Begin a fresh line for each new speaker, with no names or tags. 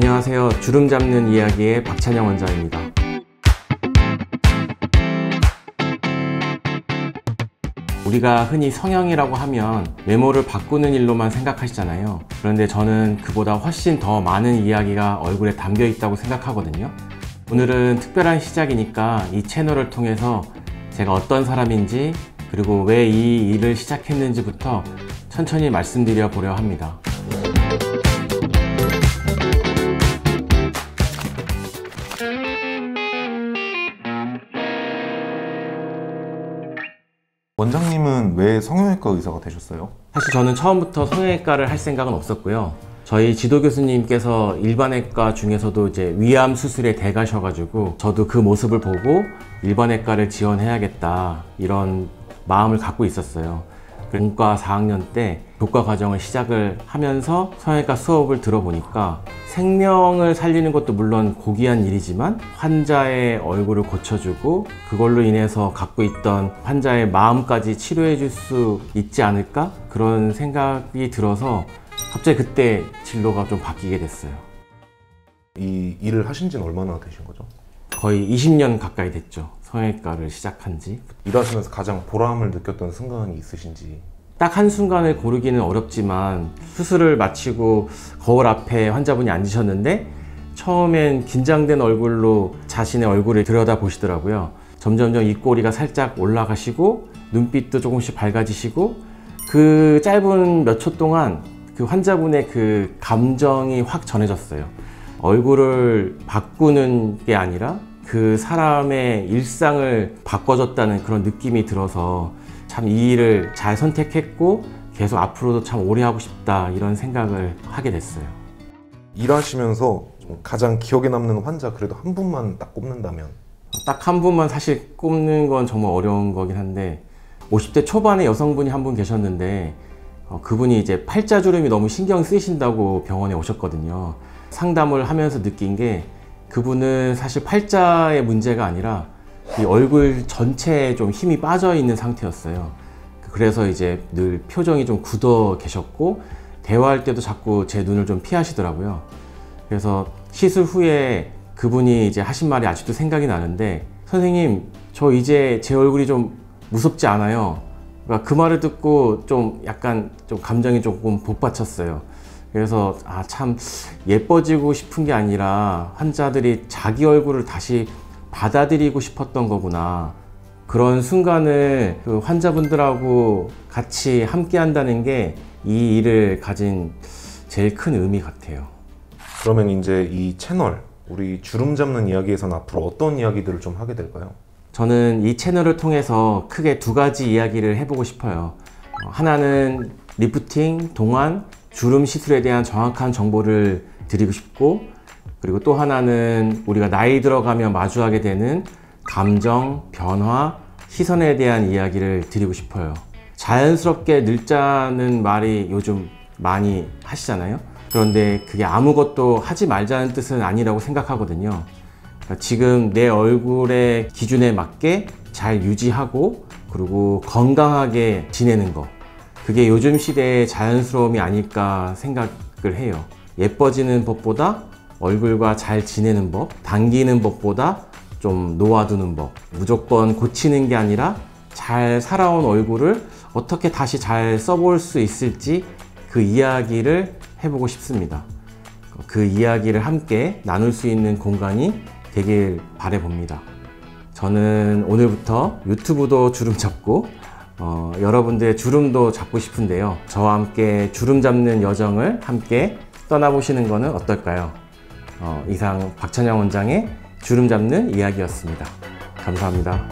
안녕하세요. 주름 잡는 이야기의 박찬영 원장입니다. 우리가 흔히 성형이라고 하면 외모를 바꾸는 일로만 생각하시잖아요. 그런데 저는 그보다 훨씬 더 많은 이야기가 얼굴에 담겨 있다고 생각하거든요. 오늘은 특별한 시작이니까 이 채널을 통해서 제가 어떤 사람인지, 그리고 왜 이 일을 시작했는지부터 천천히 말씀드려 보려 합니다.
원장님은 왜 성형외과 의사가 되셨어요?
사실 저는 처음부터 성형외과를 할 생각은 없었고요. 저희 지도 교수님께서 일반외과 중에서도 이제 위암 수술에 대가셔가지고 저도 그 모습을 보고 일반외과를 지원해야겠다 이런 마음을 갖고 있었어요. 본과 4학년 때 교과 과정을 시작을 하면서 성형외과 수업을 들어보니까 생명을 살리는 것도 물론 고귀한 일이지만 환자의 얼굴을 고쳐주고 그걸로 인해서 갖고 있던 환자의 마음까지 치료해 줄 수 있지 않을까? 그런 생각이 들어서 갑자기 그때 진로가 좀 바뀌게 됐어요.
이 일을 하신 지는 얼마나 되신 거죠?
거의 20년 가까이 됐죠. 성형외과를 시작한 지.
일하시면서 가장 보람을 느꼈던 순간이 있으신지.
딱 한순간을 고르기는 어렵지만 수술을 마치고 거울 앞에 환자분이 앉으셨는데 처음엔 긴장된 얼굴로 자신의 얼굴을 들여다보시더라고요. 점점점 입꼬리가 살짝 올라가시고 눈빛도 조금씩 밝아지시고 그 짧은 몇 초 동안 그 환자분의 그 감정이 확 전해졌어요. 얼굴을 바꾸는 게 아니라 그 사람의 일상을 바꿔줬다는 그런 느낌이 들어서 참 이 일을 잘 선택했고 계속 앞으로도 참 오래 하고 싶다 이런 생각을 하게 됐어요.
일하시면서 좀 가장 기억에 남는 환자 그래도 한 분만 딱 꼽는다면?
딱 한 분만 사실 꼽는 건 정말 어려운 거긴 한데 50대 초반의 여성분이 한 분 계셨는데 그분이 이제 팔자주름이 너무 신경 쓰이신다고 병원에 오셨거든요. 상담을 하면서 느낀 게 그분은 사실 팔자의 문제가 아니라 이 얼굴 전체에 좀 힘이 빠져 있는 상태였어요. 그래서 이제 늘 표정이 좀 굳어 계셨고 대화할 때도 자꾸 제 눈을 좀 피하시더라고요. 그래서 시술 후에 그분이 이제 하신 말이 아직도 생각이 나는데, 선생님 저 이제 제 얼굴이 좀 무섭지 않아요. 그러니까 그 말을 듣고 좀 약간 좀 감정이 조금 복받쳤어요. 그래서 참 예뻐지고 싶은 게 아니라 환자들이 자기 얼굴을 다시 받아들이고 싶었던 거구나. 그런 순간을 그 환자분들하고 같이 함께 한다는 게 이 일을 가진 제일 큰 의미 같아요.
그러면 이제 이 채널, 우리 주름 잡는 이야기에서는 앞으로 어떤 이야기들을 좀 하게 될까요?
저는 이 채널을 통해서 크게 두 가지 이야기를 해보고 싶어요. 하나는 리프팅, 동안, 주름 시술에 대한 정확한 정보를 드리고 싶고, 그리고 또 하나는 우리가 나이 들어가며 마주하게 되는 감정, 변화, 시선에 대한 이야기를 드리고 싶어요. 자연스럽게 늙자는 말이 요즘 많이 하시잖아요. 그런데 그게 아무것도 하지 말자는 뜻은 아니라고 생각하거든요. 그러니까 지금 내 얼굴의 기준에 맞게 잘 유지하고 그리고 건강하게 지내는 거, 그게 요즘 시대의 자연스러움이 아닐까 생각을 해요. 예뻐지는 법보다 얼굴과 잘 지내는 법, 당기는 법보다 좀 놓아두는 법, 무조건 고치는 게 아니라 잘 살아온 얼굴을 어떻게 다시 잘 써볼 수 있을지 그 이야기를 해보고 싶습니다. 그 이야기를 함께 나눌 수 있는 공간이 되길 바라봅니다. 저는 오늘부터 유튜브도 주름 잡고 여러분들의 주름도 잡고 싶은데요. 저와 함께 주름 잡는 여정을 함께 떠나보시는 것은 어떨까요? 이상 박찬영 원장의 주름 잡는 이야기였습니다. 감사합니다.